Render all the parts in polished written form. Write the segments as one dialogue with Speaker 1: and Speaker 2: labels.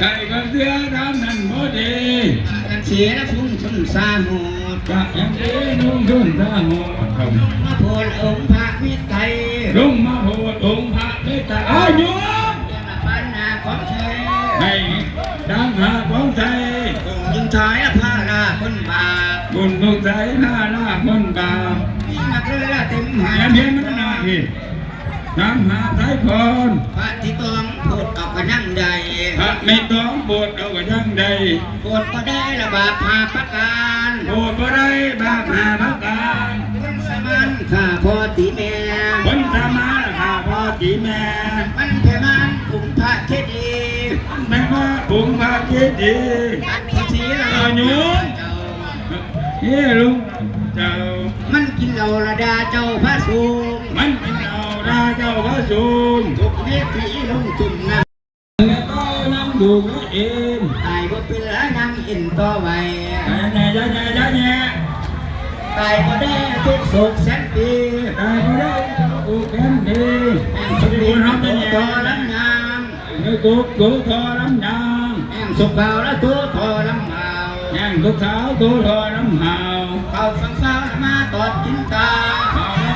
Speaker 1: ใจก็เสียทำนั้นบ่ดี
Speaker 2: กันเสียแล้วฟุ้งชุนสาหด
Speaker 1: จะยังดีนุ่งชุนสาหด
Speaker 2: มาโพลองค์พระมิตรไทย
Speaker 1: ลุงมาโพดองค์พระมิตรอายุ
Speaker 2: ปัญหาของใช้
Speaker 1: ให้ดังหาของใจ
Speaker 2: ยิงถอยละผ้าลาคนบาป
Speaker 1: บุญทุกใจหน้าลาคนบาป
Speaker 2: มาเกลือเต็มหา
Speaker 1: เพียงมันนาพี่น้ำหาไทยพร
Speaker 2: พระที่ต้องโปรดเอากระนั่งใด
Speaker 1: พระไม่ต้องโปรดเอากระยั่งใด
Speaker 2: โปรดก็ได้ละบาปหาประการ
Speaker 1: โปรดก็ได้บาปหาประการ
Speaker 2: คนสมันข้าพ่อตีแม่
Speaker 1: คนสมันข้าพ่อตีแม่
Speaker 2: มันแค่มันผงพระเคดี
Speaker 1: แม่ว่าผงพระเคดี
Speaker 2: อันที่สีเรา
Speaker 1: หนูเฮ้ลุงเจ้า
Speaker 2: มันกินเหล้าระดาเจ้าพระสูง
Speaker 1: มันกินเหล้าระเจ้าพระสูง
Speaker 2: ทุกเวทีลงจุ่มน้ำ
Speaker 1: แล้วก็นั่งดูเอง
Speaker 2: ตายบ่เป็นละนั่งอินต่อไว้
Speaker 1: แน่แน่
Speaker 2: ตายบ่ได้ทุกโศกแสนปี
Speaker 1: ตายบ่ได้ทุกแสนปี
Speaker 2: แห่งสุขดีตัวทอลำนาง
Speaker 1: ตัวทอลำนาง
Speaker 2: แห่งสุขเบาและตัวทอลำเมา
Speaker 1: แห่งทุกสาวตัวทอลำเมา
Speaker 2: เขาฟังสาวมาตอดกินตา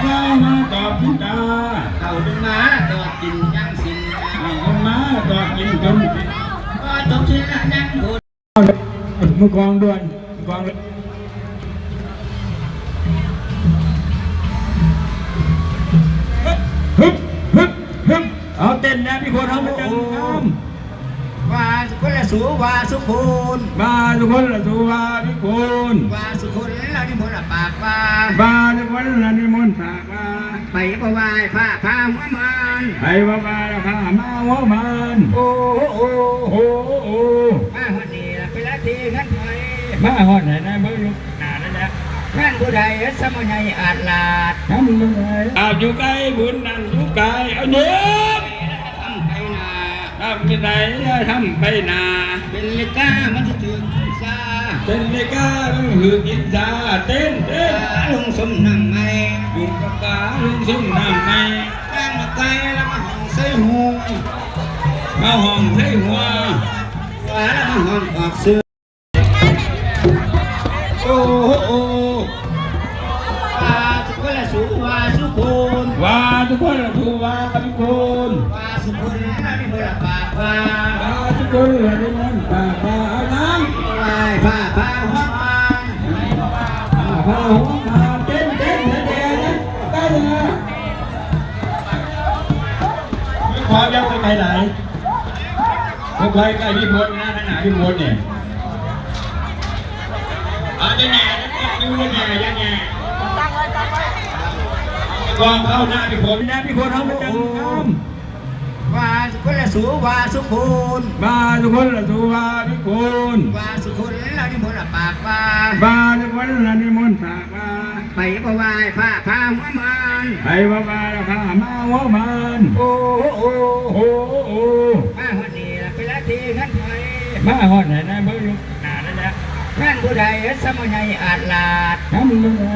Speaker 1: เขามาตอบกินตา
Speaker 2: เขาดึงมาตอดกินยังสิน
Speaker 1: เขามาตอบกินจน
Speaker 2: ก็จบสิ้นละยังบุญ
Speaker 1: มือกองด้วยกองฮึบเอาเต้นนะพี่คนเอาไปจัง
Speaker 2: ว่าสุคนละสูว่าสุคน
Speaker 1: ว่าสุคนละสูว่าพี่คน
Speaker 2: ว่าสุคนละนิมนต์ปาก
Speaker 1: ว่าสุคนละนิมนต์ปากว่า
Speaker 2: ไปบ่วายผ้าหัวมัน
Speaker 1: ไปบ่วายผ้ามาหัวมัน
Speaker 2: โอ้
Speaker 1: มา
Speaker 2: หัวนี่เป็นละทีงั้นไป
Speaker 1: มาหัวไหนนะเมื่อยุคนานแล้ว
Speaker 2: งานผู้ใดสมัยอาจลาด
Speaker 1: ทำยังไงเอาอยู่ไกลบุญนั่นอยู่ไกลเอาเนื้อทำไปไหนทำไปนา
Speaker 2: เป็นเลก้ามันจะถึงซา
Speaker 1: เป็นเลก้ามันหือกินซาเต้น
Speaker 2: ลุงสมนำไม่
Speaker 1: ลุงกับตาลุงสมนำไม่
Speaker 2: แกงมาไกลแล้วมาห้องใส่หู
Speaker 1: มาห้องใส่หัว
Speaker 2: ว่าแล้วมาห้องออกเสื้อโอ้ว่าสุคนละสูว่าสุคน
Speaker 1: ว่าสุคนละสูว่าสุคน
Speaker 2: ว่าสุคนละนี่บ่ละปากว่า
Speaker 1: สุคนละนี่มันปากว่าเอาน้
Speaker 2: ำว่าผ้าหัวมัน
Speaker 1: ผ้าหัวมันเต้นได้เลยขอยักไปไหนผมไปใกล้พี่พลนะขนาดพี่พลเนี่ยยังไงดูยังไงกองเข้าหน้าพี่พลนะพี่พลเขาไปจัง
Speaker 2: ว่าสุคนละสูว่าสุคน
Speaker 1: ว่าสุคนละสูว่าพี่พล
Speaker 2: ว่าสุคนละนิมนต์ปาก
Speaker 1: ว่าสุคนละนิมนต์ปากว่า
Speaker 2: ไปบ่วายผ้าหัวมัน
Speaker 1: ไปบ่วายผ้ามาหัวมัน
Speaker 2: โอ้
Speaker 1: มา
Speaker 2: หัวนี่เป็นละทีงั้นไป
Speaker 1: มาหัวไหนนะเมื่อยุคนาแล้ว
Speaker 2: งานผู้ใดสมัยอาจลาด
Speaker 1: ทำยังไง